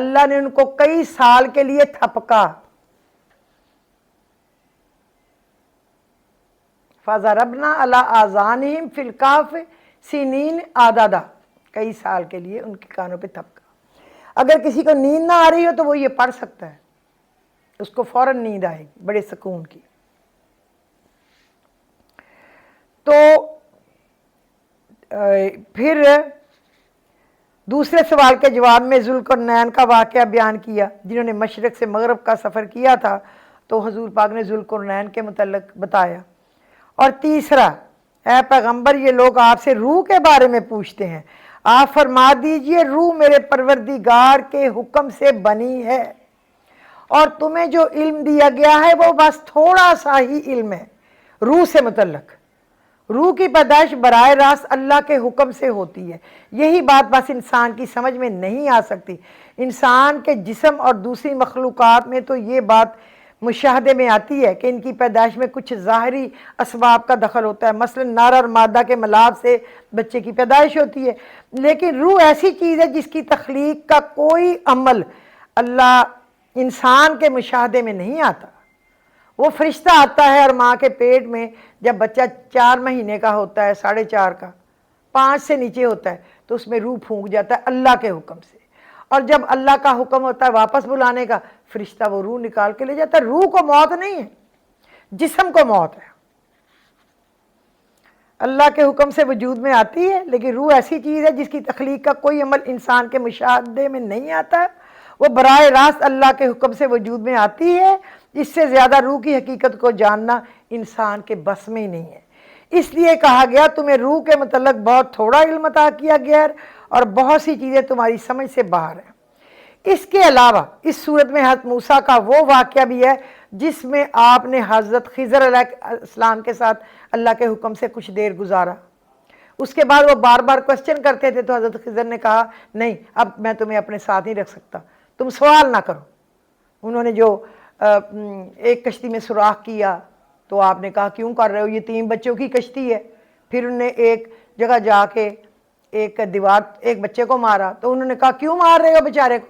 اللہ نے ان کو کئی سال کے لیے تھپکا. فَضَرَبْنَا عَلَىٰ آذَانِهِمْ فِي الْكَهْفِ سِنِينَ عَدَدًا، کئی سال کے لیے ان کے کانوں پہ تھپکا. اگر کسی کو نیند نہ آ رہی ہو تو وہ یہ پڑھ سکتا ہے، اس کو فوراً نیند آئے گی بڑے سکون کی. تو پھر دوسرے سوال کے جواب میں ذوالقرنین کا واقعہ بیان کیا، جنہوں نے مشرق سے مغرب کا سفر کیا تھا، تو حضور پاک نے ذوالقرنین کے متعلق بتایا. اور تیسرا، اے پیغمبر یہ لوگ آپ سے روح کے بارے میں پوچھتے ہیں، آپ فرما دیجئے روح میرے پروردگار کے حکم سے بنی ہے، اور تمہیں جو علم دیا گیا ہے وہ بس تھوڑا سا ہی علم ہے روح سے متعلق. روح کی پیدائش براہ راست اللہ کے حکم سے ہوتی ہے. یہی بات بس انسان کی سمجھ میں نہیں آ سکتی. انسان کے جسم اور دوسری مخلوقات میں تو یہ بات مشاہدے میں آتی ہے کہ ان کی پیدائش میں کچھ ظاہری اسباب کا دخل ہوتا ہے، مثلا نر اور مادہ کے ملاپ سے بچے کی پیدائش ہوتی ہے. لیکن روح ایسی چیز ہے جس کی تخلیق کا کوئی عمل اللہ انسان کے مشاہدے میں نہیں آتا. وہ فرشتہ آتا ہے اور ماں کے پیٹ میں جب بچہ 4 مہینے کا ہوتا ہے، 4.5 کا، 5 سے نیچے ہوتا ہے، تو اس میں روح پھونک جاتا ہے اللہ کے حکم سے. اور جب اللہ کا حکم ہوتا ہے واپس بلانے کا، فرشتہ وہ روح نکال کے لے جاتا ہے. روح کو موت نہیں ہے، جسم کو موت ہے. اللہ کے حکم سے وجود میں آتی ہے، لیکن روح ایسی چیز ہے جس کی تخلیق کا کوئی عمل انسان کے مشاہدے میں نہیں آتا. وہ براہ راست اللہ کے حکم سے وجود میں آتی ہے. اس سے زیادہ روح کی حقیقت کو جاننا انسان کے بس میں ہی نہیں ہے. اس لیے کہا گیا تمہیں روح کے متعلق بہت تھوڑا علم عطا کیا گیا ہے، اور بہت سی چیزیں تمہاری سمجھ سے باہر ہیں. اس کے علاوہ اس صورت میں حضرت موسیٰ کا وہ واقعہ بھی ہے جس میں آپ نے حضرت خضر علیہ السلام کے ساتھ اللہ کے حکم سے کچھ دیر گزارا. اس کے بعد وہ بار بار کوسچن کرتے تھے، تو حضرت خضر نے کہا نہیں، اب میں تمہیں اپنے ساتھ نہیں رکھ سکتا، تم سوال نہ کرو. انہوں نے جو ایک کشتی میں سوراخ کیا تو آپ نے کہا کیوں کر رہے ہو، یہ 3 بچوں کی کشتی ہے. پھر انہوں نے ایک جگہ جا کے ایک بچے کو مارا، تو انہوں نے کہا کیوں مار رہے ہو بیچارے کو.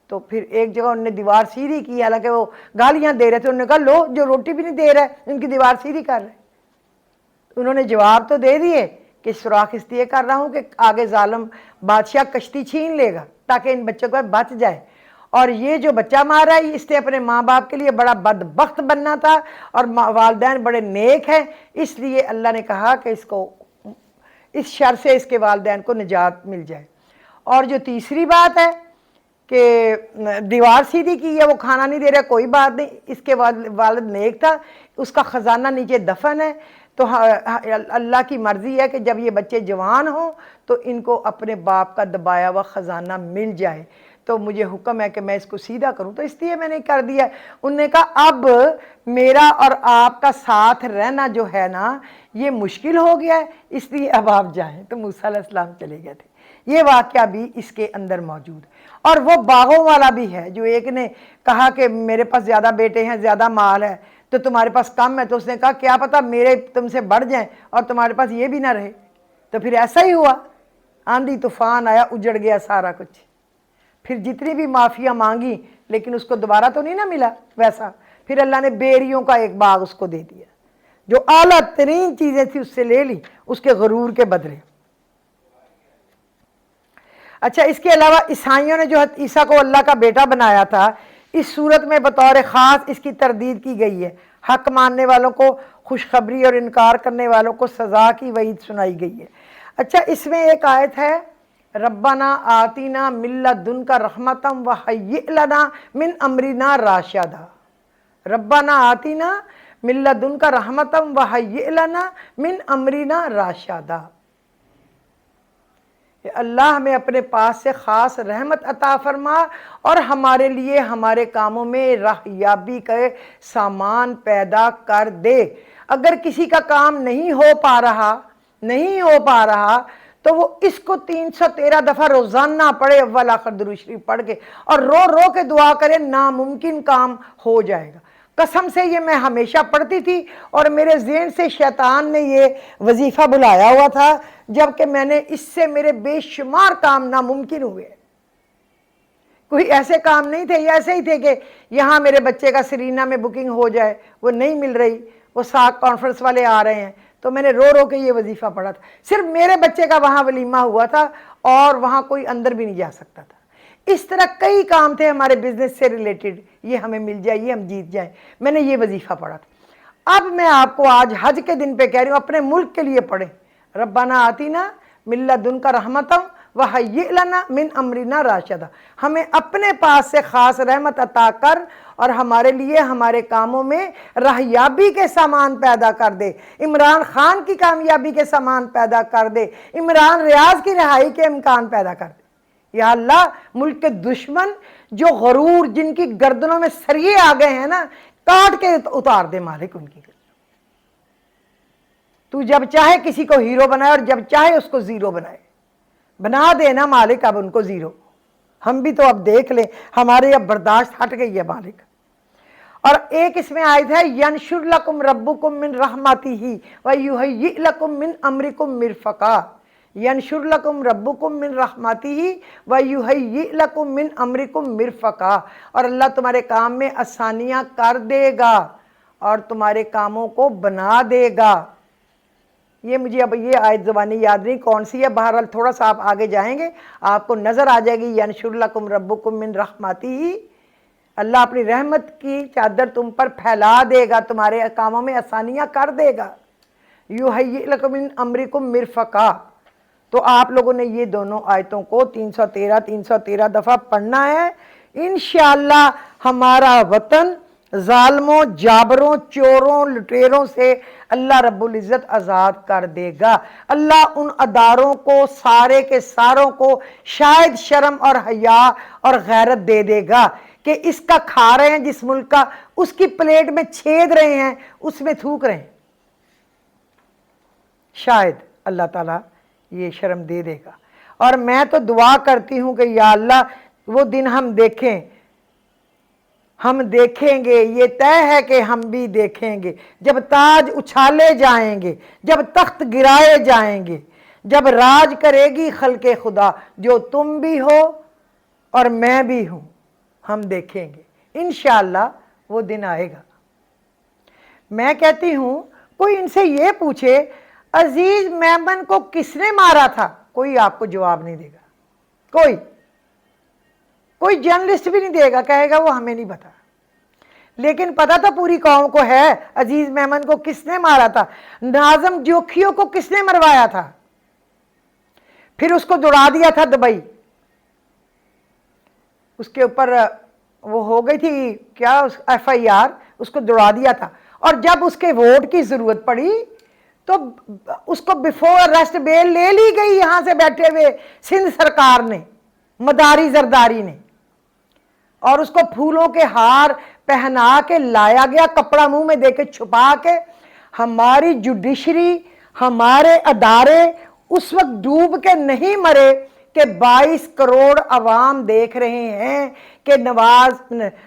تو پھر ایک جگہ انہوں نے دیوار سیدھی کی، حالانکہ وہ گالیاں دے رہے تھے. انہوں نے کہا لو، جو روٹی بھی نہیں دے رہا ہے ان کی دیوار سیدھی کر رہے. انہوں نے جواب تو دے دیے کہ سوراخ اس لیے کر رہا ہوں کہ آگے ظالم بادشاہ کشتی چھین لے گا تاکہ ان بچوں کو بچ جائے، اور یہ جو بچہ مار رہا ہے اس نے اپنے ماں باپ کے لیے بڑا بدبخت بننا تھا، اور والدین بڑے نیک ہیں، اس لیے اللہ نے کہا کہ اس شر سے اس کے والدین کو نجات مل جائے. اور جو تیسری بات ہے کہ دیوار سیدھی کی ہے، وہ کھانا نہیں دے رہا، کوئی بات نہیں، اس کے والد نیک تھا، اس کا خزانہ نیچے دفن ہے. تو اللہ کی مرضی ہے کہ جب یہ بچے جوان ہوں تو ان کو اپنے باپ کا دبایا ہوا خزانہ مل جائے. تو مجھے حکم ہے کہ میں اس کو سیدھا کروں، تو اس لیے میں نے کر دیا. انہوں نے کہا اب میرا اور آپ کا ساتھ رہنا جو ہے نا یہ مشکل ہو گیا ہے، اس لیے اب آپ جائیں. تو موسیٰ علیہ السلام چلے گئے تھے. یہ واقعہ بھی اس کے اندر موجود ہے. اور وہ باغوں والا بھی ہے، جو ایک نے کہا کہ میرے پاس زیادہ بیٹے ہیں، زیادہ مال ہے، تو تمہارے پاس کم ہے. تو اس نے کہا کیا پتہ میرے تم سے بڑھ جائیں اور تمہارے پاس یہ بھی نہ رہے. تو پھر ایسا ہی ہوا، آندھی طوفان آیا، اجڑ گیا سارا کچھ. پھر جتنی بھی معافیاں مانگی لیکن اس کو دوبارہ تو نہیں نہ ملا ویسا. پھر اللہ نے بیریوں کا ایک باغ اس کو دے دیا، جو اعلیٰ ترین چیزیں تھی اس سے لے لی اس کے غرور کے بدلے. اچھا، اس کے علاوہ عیسائیوں نے جو عیسیٰ کو اللہ کا بیٹا بنایا تھا، اس صورت میں بطور خاص اس کی تردید کی گئی ہے. حق ماننے والوں کو خوشخبری اور انکار کرنے والوں کو سزا کی وعید سنائی گئی ہے. اچھا، اس میں ایک آیت ہے ربنا آتینا من لدنک رحمتا وہیئ لنا من امرنا راشدا. ربنا آتینا من لدنک رحمتا وہیئ لنا من امرنا راشدا. اللہ ہمیں اپنے پاس سے خاص رحمت عطا فرما اور ہمارے لیے ہمارے کاموں میں راہیابی کے سامان پیدا کر دے. اگر کسی کا کام نہیں ہو پا رہا تو وہ اس کو 313 دفعہ روزانہ پڑھے، اول آخر درود شریف پڑھ کے، اور رو رو کے دعا کرے، ناممکن کام ہو جائے گا. قسم سے یہ میں ہمیشہ پڑھتی تھی، اور میرے ذہن سے شیطان نے یہ وظیفہ بلایا ہوا تھا، جبکہ میں نے اس سے میرے بے شمار کام ناممکن ہوئے. कोई ऐसे काम नहीं थे, ये ऐसे ही थे कि यहाँ मेरे बच्चे का सरीना में बुकिंग हो जाए, वो नहीं मिल रही, वो साग कॉन्फ्रेंस वाले आ रहे हैं, तो मैंने रो रो के ये वजीफ़ा पढ़ा था। सिर्फ मेरे बच्चे का वहाँ वलीमा हुआ था और वहाँ कोई अंदर भी नहीं जा सकता था। इस तरह कई काम थे हमारे बिजनेस से रिलेटेड, ये हमें मिल जाए, ये हम जीत जाए, मैंने ये वजीफ़ा पढ़ा था। अब मैं आपको आज हज के दिन पे कह रही हूँ, अपने मुल्क के लिए पढ़ें, रब्बाना आतीना मिन लदुनका रहमतम व हय्यि लना मिन अमरिना राशिदा। हमें अपने पास से ख़ास रहमत अता कर और हमारे लिए हमारे कामों में राहयाबी के सामान पैदा कर दे, इमरान खान की कामयाबी के सामान पैदा कर दे, इमरान रियाज की रिहाई के इम्कान पैदा कर दे। या अल्लाह, मुल्क के दुश्मन जो गरूर, जिनकी गर्दनों में सरिये आ गए हैं ना, काट के उतार दे मालिक उनकी। तू जब चाहे किसी को हीरो बनाए और जब चाहे उसको ज़ीरो बनाए, बना देना मालिक अब उनको ज़ीरो। हम भी तो अब देख लें, हमारे अब बर्दाश्त हट गई है मालिक। और एक इसमें आयत है, यनशुर लकुम रब्बुकुम मिन रहमतिही व युहय्यि लकुम मिन अमरिकुम मिरफका। यनशुर लकुम रब्बुकुम मिन रहमतिही व युहय्यि लकुम मिन अमरिकुम मिरफका। और अल्लाह तुम्हारे काम में आसानियाँ कर देगा और तुम्हारे कामों को बना देगा। ये मुझे अब ये आयत ज़बानी याद नहीं कौन सी है, बहरहाल थोड़ा सा आप आगे जाएंगे आपको नज़र आ जाएगी। यनशुर लकुम रब्बुकुम मिन रहमतिही, अल्लाह अपनी रहमत की चादर तुम पर फैला देगा, तुम्हारे कामों में आसानियाँ कर देगा। युहय्यि लकुम मिन अमरिकुम मिरफका। तो आप लोगों ने ये दोनों आयतों को 313 दफ़ा पढ़ना है। इंशाअल्लाह हमारा वतन जालमों, जाबरों, चोरों, लुटेरों से अल्लाह रब्बुल इज़्ज़त आज़ाद कर देगा। अल्लाह उन अदारों को, सारे के सारों को शायद शर्म और हया और गैरत दे देगा कि इसका खा रहे हैं जिस मुल्क का, उसकी प्लेट में छेद रहे हैं, उसमें थूक रहे हैं। शायद अल्लाह ताला ये शर्म दे देगा। और मैं तो दुआ करती हूँ कि या अल्लाह वो दिन हम देखें, हम देखेंगे, ये तय है कि हम भी देखेंगे, जब ताज उछाले जाएंगे, जब तख्त गिराए जाएंगे, जब राज करेगी खल्के खुदा, जो तुम भी हो और मैं भी हूँ, हम देखेंगे इंशाअल्लाह वो दिन आएगा। मैं कहती हूँ कोई इनसे ये पूछे अजीज मेमन को किसने मारा था, कोई आपको जवाब नहीं देगा, कोई जर्नलिस्ट भी नहीं देगा, कहेगा वो हमें नहीं पता। लेकिन पता तो पूरी कौम को है अजीज मेमन को किसने मारा था, नाज़म जोखियों को किसने मरवाया था, फिर उसको दौड़ा दिया था दुबई, उसके ऊपर वो हो गई थी क्या FIR, उसको दौड़ा दिया था। और जब उसके वोट की जरूरत पड़ी तो उसको बिफोर अरेस्ट बेल ले ली गई यहां से बैठे हुए सिंध सरकार ने, मदारी जरदारी ने, और उसको फूलों के हार पहना के लाया गया, कपड़ा मुंह में देके छुपा के। हमारी जुडिशरी, हमारे अदारे उस वक्त डूब के नहीं मरे कि 22 करोड़ अवाम देख रहे हैं कि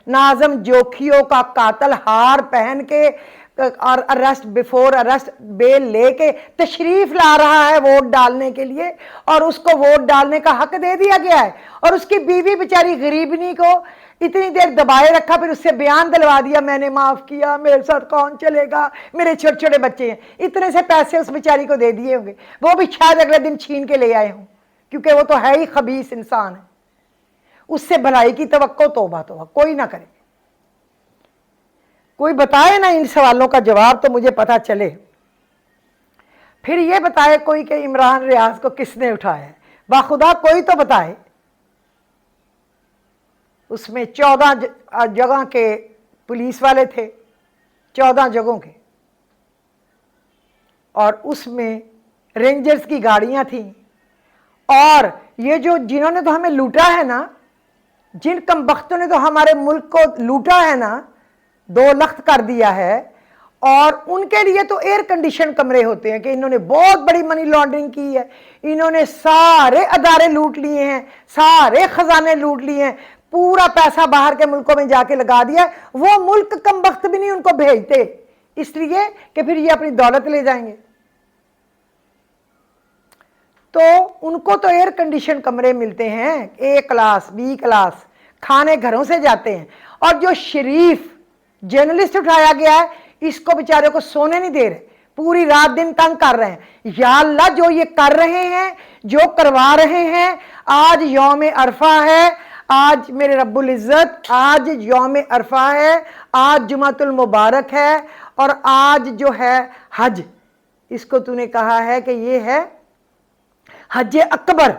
नाज़म जोखियों का कातल हार पहन के और अरेस्ट बिफोर अरेस्ट बेल लेके तशरीफ ला रहा है वोट डालने के लिए, और उसको वोट डालने का हक दे दिया गया है। और उसकी बीवी बेचारी गरीबनी को इतनी देर दबाए रखा, फिर उससे बयान दिलवा दिया मैंने माफ़ किया, मेरे साथ कौन चलेगा, मेरे छोटे छोटे बच्चे हैं। इतने से पैसे उस बेचारी को दे दिए होंगे, वो भी शायद अगले दिन छीन के ले आए हों, क्योंकि वो तो है ही खबीस इंसान है। उससे भलाई की तवक्को तौबा कोई ना करे। कोई बताए ना इन सवालों का जवाब तो मुझे पता चले। फिर ये बताए कोई कि इमरान रियाज को किसने उठाया है, बाखुदा कोई तो बताए। उसमें 14 जगह के पुलिस वाले थे, 14 जगहों के, और उसमें रेंजर्स की गाड़ियां थीं। और ये जो जिन्होंने तो हमें लूटा है ना, जिन कमबख्तों ने तो हमारे मुल्क को लूटा है ना, 2 लख्त कर दिया है, और उनके लिए तो एयर कंडीशन कमरे होते हैं कि इन्होंने बहुत बड़ी मनी लॉन्ड्रिंग की है, इन्होंने सारे अदारे लूट लिए हैं, सारे खजाने लूट लिए हैं, पूरा पैसा बाहर के मुल्कों में जाके लगा दिया। वो मुल्क कमबख्त भी नहीं उनको भेजते, इसलिए कि फिर ये अपनी दौलत ले जाएंगे। तो उनको तो एयर कंडीशन कमरे मिलते हैं, A क्लास, B क्लास, खाने घरों से जाते हैं। और जो शरीफ जर्नलिस्ट उठाया गया है, इसको बेचारे को सोने नहीं दे रहे, पूरी रात दिन तंग कर रहे हैं। या अल्लाह, जो ये कर रहे हैं, जो करवा रहे हैं, आज यौम अरफा है, आज मेरे रब्बुल इज़्ज़त, आज यौम अरफा है, आज जुमातुल मुबारक है, और आज जो है हज, इसको तूने कहा है कि ये है हज अकबर।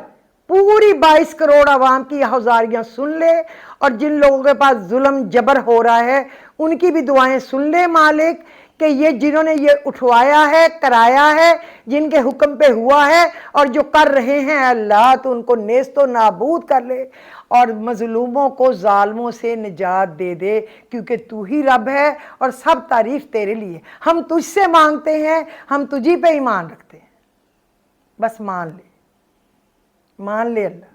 पूरी 22 करोड़ आवाम की हौजारियाँ सुन ले, और जिन लोगों के पास जुल्म जबर हो रहा है उनकी भी दुआएं सुन ले मालिक, कि ये जिन्होंने ये उठवाया है, कराया है, जिनके हुक्म पे हुआ है, और जो कर रहे हैं अल्लाह, तो उनको नेस्तो नाबूद कर ले, और मजलूमों को जालिमों से निजात दे दे, क्योंकि तू ही रब है और सब तारीफ तेरे लिए। हम तुझसे मांगते हैं, हम तुझी पे ईमान रखते हैं, बस मान ले, मान ले अल्लाह।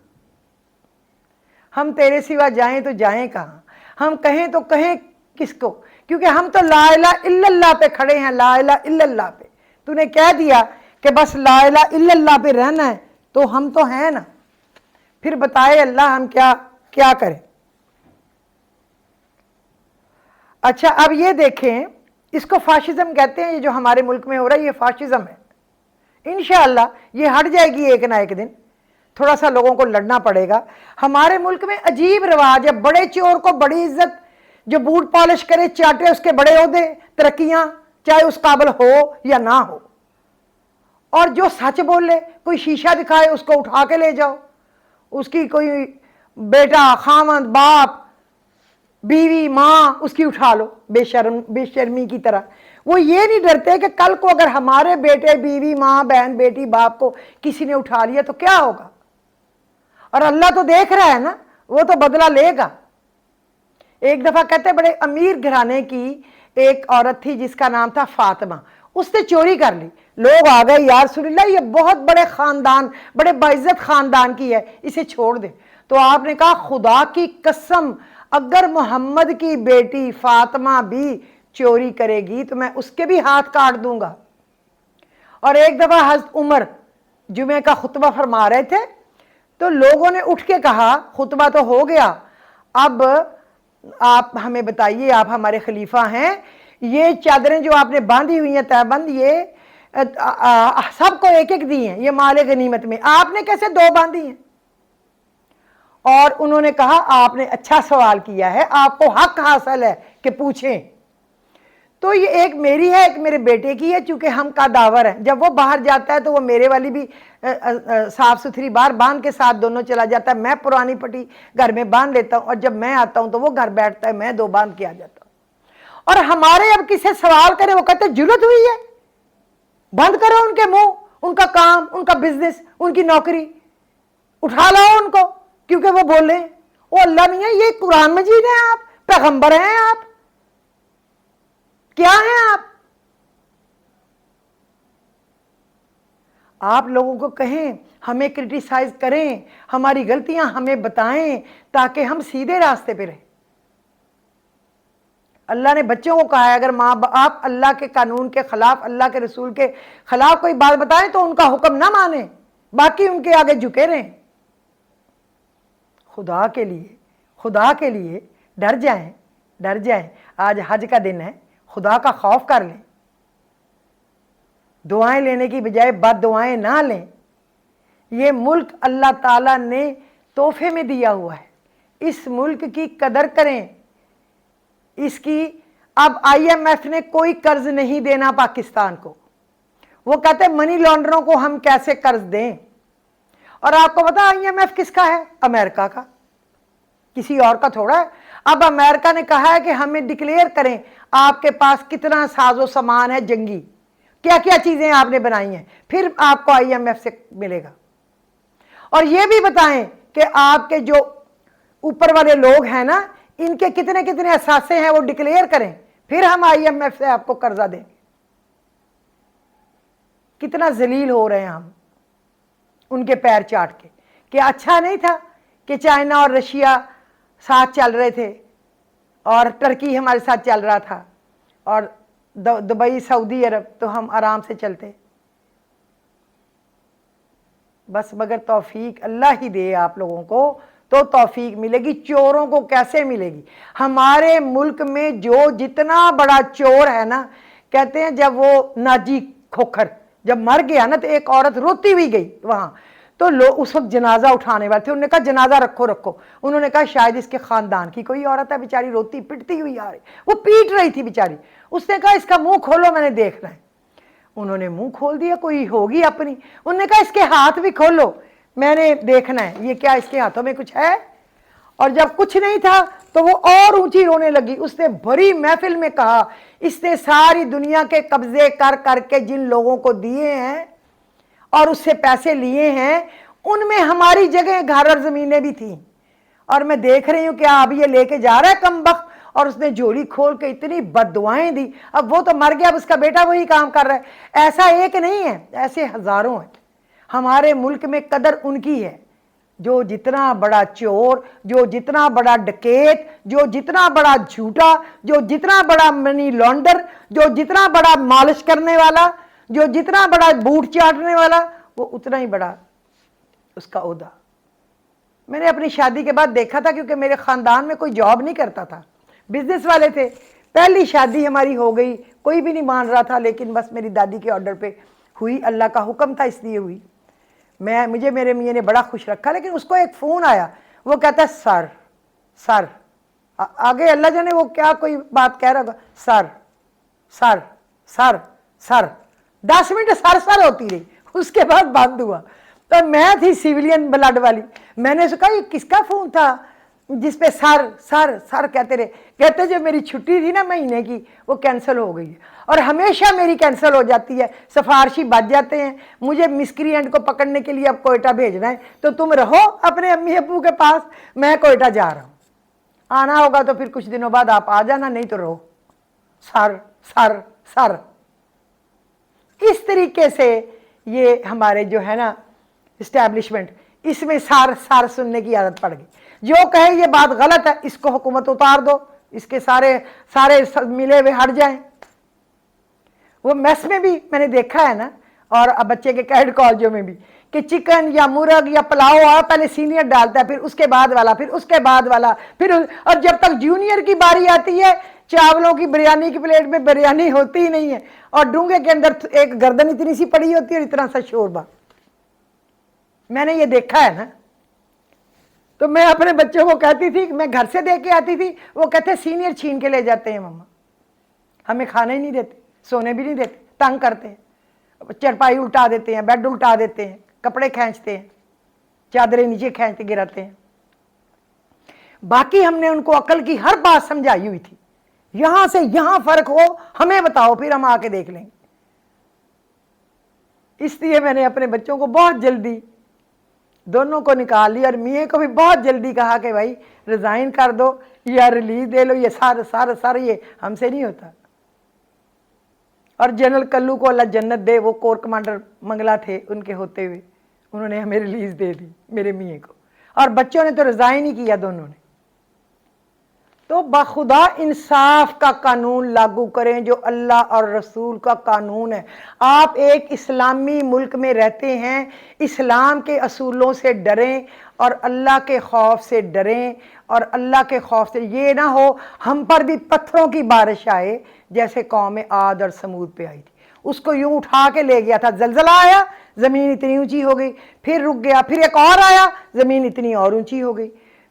हम तेरे सिवा जाएं तो जाएं कहाँ, हम कहें तो कहें किसको, क्योंकि हम तो ला इलाहा इल्लल्लाह पे खड़े हैं, ला इलाहा इल्लल्लाह पे। तूने कह दिया कि बस ला इलाहा इल्लल्लाह पे रहना है, तो हम तो हैं ना। फिर बताए अल्लाह हम क्या क्या करें। अच्छा, अब ये देखें, इसको फाशिज्म कहते हैं। ये जो हमारे मुल्क में हो रहा है ये फाशिज्म है। इंशाअल्लाह ये हट जाएगी एक ना एक दिन, थोड़ा सा लोगों को लड़ना पड़ेगा। हमारे मुल्क में अजीब रिवाज है, बड़े चोर को बड़ी इज्जत, जो बूट पॉलिश करे चाटे उसके बड़े ओहदे तरक्कियां, चाहे उस काबिल हो या ना हो। और जो सच बोले, कोई शीशा दिखाए उसको उठा के ले जाओ, उसकी कोई बेटा, खामद, बाप, बीवी, माँ, उसकी उठा लो बेशर्मी की तरह। वो ये नहीं डरते कि कल को अगर हमारे बेटे, बीवी, माँ, बहन, बेटी, बाप को किसी ने उठा लिया तो क्या होगा। और अल्लाह तो देख रहा है ना, वो तो बदला लेगा। एक दफा कहते बड़े अमीर घराने की एक औरत थी जिसका नाम था फातिमा, उसने चोरी कर ली। लोग आ गए, यार सुनिल्लाह, ये बहुत बड़े खानदान, बड़े बाइज्जत खानदान की है, इसे छोड़ दे। तो आपने कहा खुदा की कसम, अगर मोहम्मद की बेटी फातिमा भी चोरी करेगी तो मैं उसके भी हाथ काट दूंगा। और एक दफा हज़रत उमर जुमे का खुतबा फरमा रहे थे, तो लोगों ने उठ के कहा, खुतबा तो हो गया, अब आप हमें बताइए, आप हमारे खलीफा हैं, ये चादरें जो आपने बांधी हुई हैं तहबंद, ये सबको एक एक दी हैं, ये माले गनीमत में, आपने कैसे 2 बांधी हैं। और उन्होंने कहा आपने अच्छा सवाल किया है, आपको हक हासिल है कि पूछें। तो ये एक मेरी है, एक मेरे बेटे की है, चूंकि हम का दावर है। जब वो बाहर जाता है तो वो मेरे वाली भी साफ सुथरी बाहर बांध के साथ दोनों चला जाता है, मैं पुरानी पट्टी घर में बांध लेता हूँ, और जब मैं आता हूँ तो वो घर बैठता है, मैं 2 बांध के आ जाता हूँ। और हमारे अब किसी सवाल करे, वो कहते जरूरत हुई है, बंद करो उनके मुंह, उनका काम, उनका बिजनेस, उनकी नौकरी, उठा लाओ उनको, क्योंकि वो बोले वो अल्लाह नहीं है, ये कुरान मजीद है, आप पैगंबर हैं, आप क्या हैं आप लोगों को कहें, हमें क्रिटिसाइज करें, हमारी गलतियां हमें बताएं, ताकि हम सीधे रास्ते पे रहें। अल्लाह ने बच्चों को कहा है, अगर माँ बाप अल्लाह के कानून के खिलाफ, अल्लाह के रसूल के खिलाफ कोई बात बताएं तो उनका हुक्म ना माने, बाकी उनके आगे झुके रहें। खुदा के लिए डर जाएं, डर जाएं। आज हज का दिन है, खुदा का खौफ कर लें, दुआएं लेने की बजाय बद दुआएं ना लें। ये मुल्क अल्लाह ताला ने तोहफे में दिया हुआ है, इस मुल्क की कदर करें। इसकी अब IMF ने कोई कर्ज नहीं देना पाकिस्तान को, वो कहते हैं मनी लॉन्डरों को हम कैसे कर्ज दें। और आपको पता IMF किसका है? अमेरिका का, किसी और का थोड़ा है। अब अमेरिका ने कहा है कि हमें डिक्लेयर करें आपके पास कितना साजो सामान है जंगी, क्या क्या चीजें आपने बनाई हैं, फिर आपको IMF से मिलेगा। और ये भी बताएं कि आपके जो ऊपर वाले लोग हैं ना, इनके कितने कितने असासे हैं, वो डिक्लेयर करें, फिर हम IMF से आपको कर्जा देंगे। कितना जलील हो रहे हैं हम उनके पैर चाट के। क्या अच्छा नहीं था कि चाइना और रशिया साथ चल रहे थे और टर्की हमारे साथ चल रहा था, और दुबई, सऊदी अरब, तो हम आराम से चलते। बस मगर तौफीक अल्लाह ही दे आप लोगों को, तो तौफीक मिलेगी। चोरों को कैसे मिलेगी? हमारे मुल्क में जो जितना बड़ा चोर है ना, कहते हैं जब वो नाजी खोखर जब मर गया ना, तो एक औरत रोती हुई गई वहां, तो लोग उस वक्त जनाजा उठाने वाले थे, उन्होंने कहा जनाजा रखो रखो। उन्होंने कहा शायद इसके खानदान की कोई औरत है, बेचारी रोती पिटती हुई आ रही, वो पीट रही थी बेचारी। उसने कहा इसका मुंह खोलो, मैंने देखना है। उन्होंने मुंह खोल दिया, कोई होगी अपनी। उन्होंने कहा इसके हाथ भी खोलो, मैंने देखना है ये क्या इसके हाथों में कुछ है। और जब कुछ नहीं था तो वो और ऊंची रोने लगी। उसने भरी महफिल में कहा इसने सारी दुनिया के कब्जे कर करके जिन लोगों को दिए हैं और उससे पैसे लिए हैं, उनमें हमारी जगह घर और जमीनें भी थी, और मैं देख रही हूं क्या अब ये लेके जा रहा है कमबख्त। और उसने झोली खोल के इतनी बददुआएं दी। अब वो तो मर गया, अब उसका बेटा वही काम कर रहा है। ऐसा एक नहीं है, ऐसे हजारों हैं। हमारे मुल्क में कदर उनकी है जो जितना बड़ा चोर, जो जितना बड़ा डकैत, जो जितना बड़ा झूठा, जो जितना बड़ा मनी लॉन्डर, जो जितना बड़ा मालिश करने वाला, जो जितना बड़ा बूट चाटने वाला, वो उतना ही बड़ा उसका ओहदा। मैंने अपनी शादी के बाद देखा था, क्योंकि मेरे ख़ानदान में कोई जॉब नहीं करता था, बिजनेस वाले थे। पहली शादी हमारी हो गई, कोई भी नहीं मान रहा था, लेकिन बस मेरी दादी के ऑर्डर पे हुई, अल्लाह का हुक्म था इसलिए हुई। मुझे मेरे मियाँ ने बड़ा खुश रखा। लेकिन उसको एक फ़ोन आया, वो कहता है सर सर, आगे अल्लाह जाने वो क्या कोई बात कह रहा होगा, sir sir sir sir. 10 minute sir sir होती रही, उसके बाद बंद हुआ। तो मैं थी सिविलियन ब्लड वाली, मैंने उसको कहा ये किसका फ़ोन था जिसपे सर सर सर कहते रहे। कहते जो मेरी छुट्टी थी ना महीने की, वो कैंसिल हो गई है, और हमेशा मेरी कैंसिल हो जाती है, सिफारशी बच जाते हैं। मुझे मिसक्रिएंट को पकड़ने के लिए अब कोयटा भेजना है, तो तुम रहो अपने अम्मी अब्बू के पास, मैं कोयटा जा रहा हूँ। आना होगा तो फिर कुछ दिनों बाद आप आ जाना, नहीं तो रहो। Sir sir sir. इस तरीके से ये हमारे जो है ना इस्टेब्लिशमेंट, इसमें सार सार सुनने की आदत पड़ गई। जो कहे ये बात गलत है, इसको हुकूमत उतार दो, इसके सारे सारे मिले हुए हट जाएं। वो मेस में भी मैंने देखा है ना, और अब बच्चे के कैड कॉलेजों में भी, कि चिकन या मुर्ग या पुलाव आ पहले सीनियर डालता है, फिर उसके बाद वाला, फिर उसके बाद वाला, फिर और जब तक जूनियर की बारी आती है, चावलों की बिरयानी की प्लेट में बिरयानी होती ही नहीं है, और डूंगे के अंदर एक गर्दन इतनी सी पड़ी होती है और इतना सा शोरबा। मैंने ये देखा है ना। तो मैं अपने बच्चों को कहती थी, मैं घर से दे के आती थी, वो कहते सीनियर छीन के ले जाते हैं मम्मा, हमें खाने ही नहीं देते, सोने भी नहीं देते, तंग करते हैं, चरपाई उल्टा देते हैं, बेड उल्टा देते हैं, कपड़े खींचते हैं, चादरें नीचे खींचते गिराते हैं। बाकी हमने उनको अकल की हर बात समझाई हुई थी, यहां से यहां फर्क हो हमें बताओ, फिर हम आके देख लेंगे। इसलिए मैंने अपने बच्चों को बहुत जल्दी दोनों को निकाल लिया, और मियाँ को भी बहुत जल्दी कहा कि भाई रिजाइन कर दो या रिलीज दे लो, ये सारे सारे सारे ये हमसे नहीं होता। और जनरल कल्लू को अल्लाह जन्नत दे, वो कोर कमांडर मंगला थे, उनके होते हुए उन्होंने हमें रिलीज दे दी मेरे मियाँ को, और बच्चों ने तो रिजाइन ही किया दोनों ने। तो बखुदा इंसाफ का कानून लागू करें जो अल्लाह और रसूल का कानून है। आप एक इस्लामी मुल्क में रहते हैं, इस्लाम के असूलों से डरें और अल्लाह के खौफ से डरें, और अल्लाह के खौफ से ये ना हो हम पर भी पत्थरों की बारिश आए जैसे कौम आद और समूद पे आई थी। उसको यूं उठा के ले गया था, जलजला आया, ज़मीन इतनी ऊंची हो गई, फिर रुक गया, फिर एक और आया, ज़मीन इतनी और ऊंची हो गई,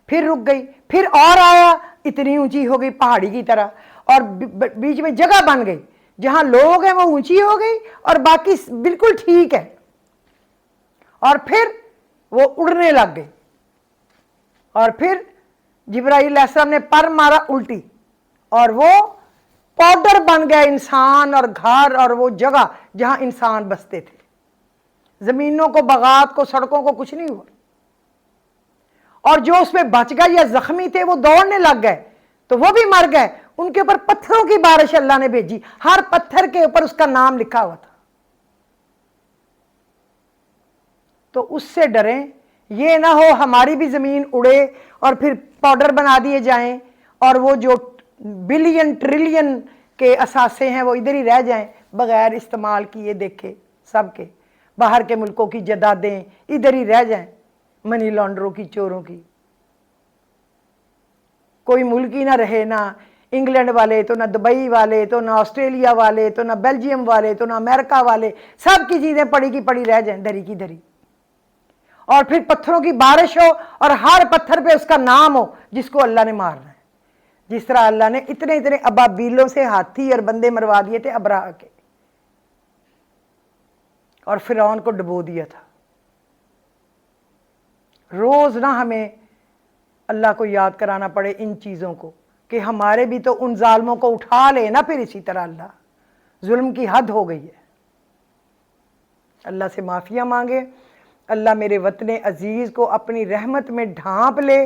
फिर रुक गई, फिर और आया, इतनी ऊंची हो गई पहाड़ी की तरह, और बीच में जगह बन गई, जहां लोग हैं वो ऊंची हो गई और बाकी बिल्कुल ठीक है, और फिर वो उड़ने लग गई, और फिर जिब्राइल अलैहिस्सलाम ने पर मारा उल्टी, और वो पाउडर बन गया इंसान और घर और वो जगह जहां इंसान बसते थे। जमीनों को, बगात को, सड़कों को कुछ नहीं हुआ, और जो उसमें बच गए या जख्मी थे वो दौड़ने लग गए तो वो भी मर गए। उनके ऊपर पत्थरों की बारिश अल्लाह ने भेजी, हर पत्थर के ऊपर उसका नाम लिखा हुआ था। तो उससे डरें, ये ना हो हमारी भी जमीन उड़े और फिर पाउडर बना दिए जाएं, और वो जो बिलियन ट्रिलियन के असासे हैं वो इधर ही रह जाएं बगैर इस्तेमाल किए देखे सबके। बाहर के मुल्कों की जदादें इधर ही रह जाएं, मनी लॉन्डरों की, चोरों की। کوئی ملک ہی نہ رہے، نہ انگلینڈ والے، تو نہ دبئی والے، تو نہ آسٹریلیا والے، تو نہ بیلجیم والے، تو نہ امریکہ والے، سب کی چیزیں پڑی کی پڑی رہ جائیں، دری کی دری، اور پھر پتھروں کی بارش ہو اور ہر پتھر پہ اس کا نام ہو جس کو اللہ نے مارنا ہے، جس طرح اللہ نے اتنے اتنے ابابیلوں سے ہاتھی اور بندے مروا دیے تھے ابراہ کے، اور فرعون کو ڈبو دیا تھا۔ روز نہ ہمیں اللہ کو یاد کرانا پڑے ان چیزوں کو، کہ ہمارے بھی تو ان ظالموں کو اٹھا لے نا پھر اسی طرح اللہ، ظلم کی حد ہو گئی ہے۔ اللہ سے معافیاں مانگے، اللہ میرے وطن عزیز کو اپنی رحمت میں ڈھانپ لے،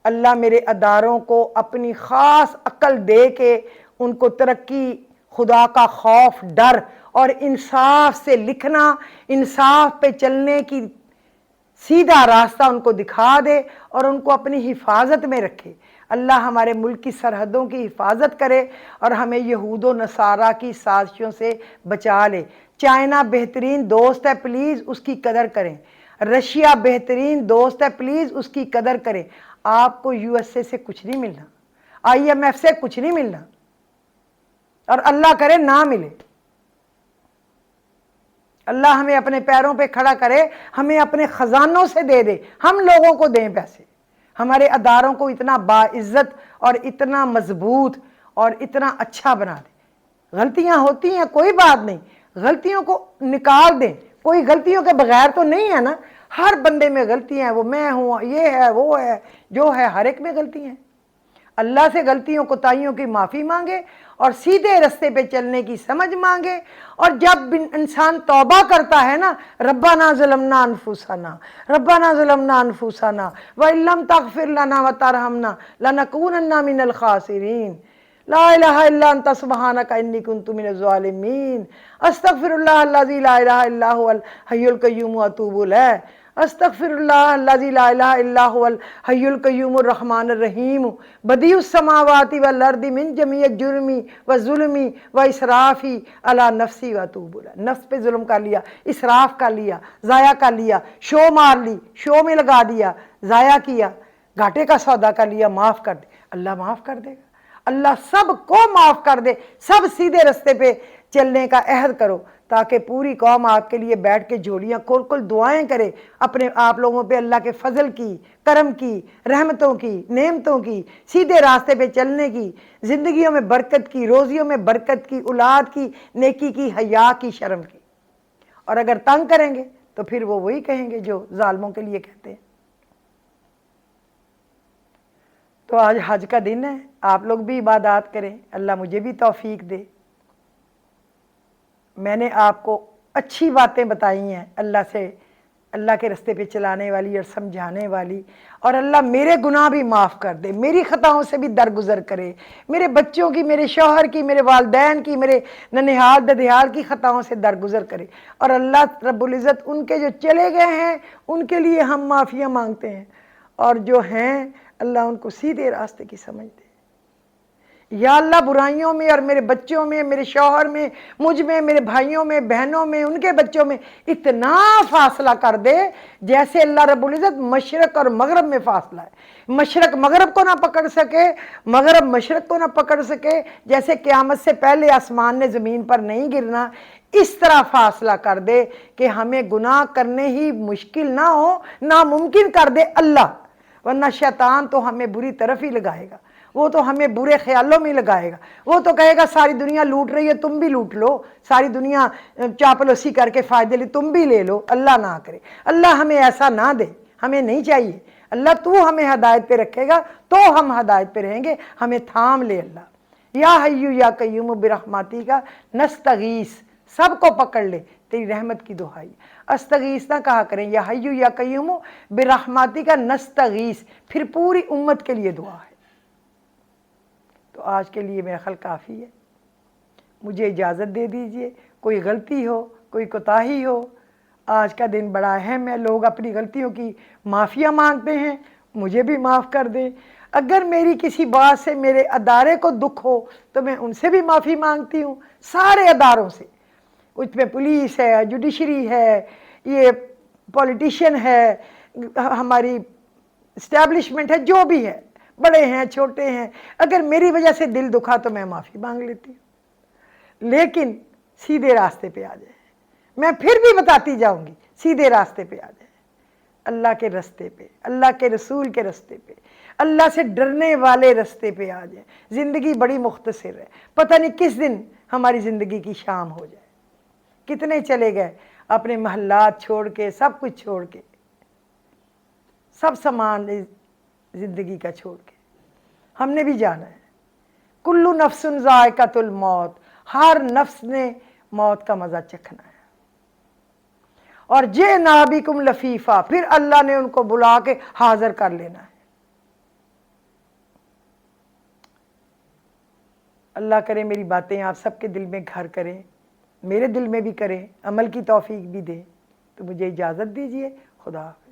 اللہ میرے اداروں کو اپنی خاص عقل دے کے ان کو ترقی، خدا کا خوف، ڈر اور انصاف سے لکھنا، انصاف پہ چلنے کی سیدھا راستہ ان کو دکھا دے اور ان کو اپنی حفاظت میں رکھے۔ اللہ ہمارے ملک کی سرحدوں کی حفاظت کرے اور ہمیں یہود و نصارہ کی سازشوں سے بچا لے۔ چائنا بہترین دوست ہے، پلیز اس کی قدر کریں۔ رشیا بہترین دوست ہے، پلیز اس کی قدر کریں۔ آپ کو یو ایس اے سے کچھ نہیں ملنا، آئی ایم ایف سے کچھ نہیں ملنا، اور اللہ کرے نہ ملے۔ اللہ ہمیں اپنے پیروں پہ کھڑا کرے، ہمیں اپنے خزانوں سے دے دے، ہم لوگوں کو دیں پیسے، ہمارے اداروں کو اتنا باعزت اور اتنا مضبوط اور اتنا اچھا بنا دے۔ غلطیاں ہوتی ہیں، کوئی بات نہیں، غلطیوں کو نکال دیں، کوئی غلطیوں کے بغیر تو نہیں ہے نا، ہر بندے میں غلطیاں ہیں، وہ میں ہوں، یہ ہے، وہ ہے، جو ہے، ہر ایک میں غلطی ہیں۔ اللہ سے غلطیوں کوتاہیوں کی معافی مانگے اور سیدھے رستے پہ چلنے کی سمجھ مانگے، اور جب انسان توبہ کرتا ہے نا، ربنا ظلمنا انفسنا، ربنا ظلمنا انفسنا وَإِن لَّمْ تَغْفِرْ لَنَا وَتَرْحَمْنَا لَنَكُونَنَّ مِنَ الْخَاسِرِينَ لا الہ الا انت سبحانک انی کنت من الظالمین استغفر اللہ الذی لا الہ الا هو الحی القیوم واتوب الیہ استغفر اللہ الذی لا الہ الا هو الحی القیوم الرحمن الرحیم بدیع السماوات والارض من جمیع جرمی وظلمی واسرافی علی نفسی واتوب الیہ۔ نفس پہ ظلم کر لیا، اسراف کر لیا، ضائع کر لیا، شو مار لی، شو میں لگا دیا، ضائع کیا، گھاٹے کا سودا کر لیا، معاف کر دے، اللہ معاف کر دے گا۔ اللہ سب کو معاف کر دے، سب سیدھے رستے پہ چلنے کا عہد کرو، تاکہ پوری قوم آپ کے لیے بیٹھ کے جھولیاں کھول کھول دعائیں کرے، اپنے آپ لوگوں پہ اللہ کے فضل کی، کرم کی، رحمتوں کی، نعمتوں کی، سیدھے راستے پہ چلنے کی، زندگیوں میں برکت کی، روزیوں میں برکت کی، اولاد کی، نیکی کی، حیا کی، شرم کی۔ اور اگر تنگ کریں گے تو پھر وہ وہی کہیں گے جو ظالموں کے لیے کہتے ہیں۔ تو آج حج کا دن ہے، آپ لوگ بھی عبادات کریں، اللہ مجھے بھی توفیق دے۔ میں نے آپ کو اچھی باتیں بتائی ہیں اللہ سے، اللہ کے رستے پہ چلانے والی اور سمجھانے والی، اور اللہ میرے گناہ بھی معاف کر دے، میری خطاؤں سے بھی درگزر کرے، میرے بچوں کی، میرے شوہر کی، میرے والدین کی، میرے ننہال ددیال کی خطاؤں سے درگزر کرے، اور اللہ رب العزت ان کے جو چلے گئے ہیں ان کے لیے ہم معافیاں مانگتے ہیں، اور جو ہیں اللہ ان کو سیدھے راستے کی سمجھ دے۔ یا اللہ برائیوں میں اور میرے بچوں میں، میرے شوہر میں، مجھ میں، میرے بھائیوں میں، بہنوں میں، ان کے بچوں میں اتنا فاصلہ کر دے جیسے اللہ رب العزت مشرق اور مغرب میں فاصلہ ہے، مشرق مغرب کو نہ پکڑ سکے، مغرب مشرق کو نہ پکڑ سکے، جیسے قیامت سے پہلے آسمان نے زمین پر نہیں گرنا، اس طرح فاصلہ کر دے کہ ہمیں گناہ کرنے ہی مشکل نہ ہو، ناممکن کر دے اللہ، ورنہ شیطان تو ہمیں بری طرف ہی لگائے گا، وہ تو ہمیں برے خیالوں میں لگائے گا، وہ تو کہے گا ساری دنیا لوٹ رہی ہے تم بھی لوٹ لو، ساری دنیا چاپلوسی کر کے فائدے لے تم بھی لے لو، اللہ نہ کرے، اللہ ہمیں ایسا نہ دے، ہمیں نہیں چاہیے، اللہ تو ہمیں ہدایت پہ رکھے گا تو ہم ہدایت پہ رہیں گے، ہمیں تھام لے اللہ۔ یا حیو یا قیوم برحمتی کا نستغیث، سب کو پکڑ لے، تیری رحمت کی دعائی، استغیث نہ کہا کریں، یا حیو یا قیوم برحمتی کا نستغیث، پھر پوری امت کے لیے دعا ہے۔ تو آج کے لیے میرا خیال کافی ہے، مجھے اجازت دے دیجئے، کوئی غلطی ہو، کوئی کوتاہی ہو، آج کا دن بڑا اہم ہے، لوگ اپنی غلطیوں کی معافیاں مانگتے ہیں، مجھے بھی معاف کر دیں، اگر میری کسی بات سے میرے ادارے کو دکھ ہو تو میں ان سے بھی معافی مانگتی ہوں، سارے اداروں سے، اس میں پولیس ہے، جوڈیشری ہے، یہ پولیٹیشین ہے، ہماری اسٹیبلشمنٹ ہے، جو بھی ہے، بڑے ہیں چھوٹے ہیں، اگر میری وجہ سے دل دکھا تو میں معافی مانگ لیتی ہوں، لیکن سیدھے راستے پہ آ جائے، میں پھر بھی بتاتی جاؤں گی، سیدھے راستے پہ آ جائے، اللہ کے راستے پہ، اللہ کے رسول کے راستے پہ، اللہ سے ڈرنے والے راستے پہ آ جائیں۔ زندگی بڑی مختصر ہے، پتہ نہیں کس دن ہماری زندگی کی شام ہو جائے۔ کتنے چلے گئے اپنے محلات چھوڑ کے، سب کچھ چھوڑ کے، سب سامان زندگی کا چھوڑ کے، ہم نے بھی جانا ہے۔ کلو نفس ذائقۃ الموت، ہر نفس نے موت کا مزہ چکھنا ہے۔ اور جئنا بکم لفیفا، پھر اللہ نے ان کو بلا کے حاضر کر لینا ہے۔ اللہ کرے میری باتیں آپ سب کے دل میں گھر کریں، میرے دل میں بھی کریں، عمل کی توفیق بھی دیں۔ تو مجھے اجازت دیجیے، خدا حافظ۔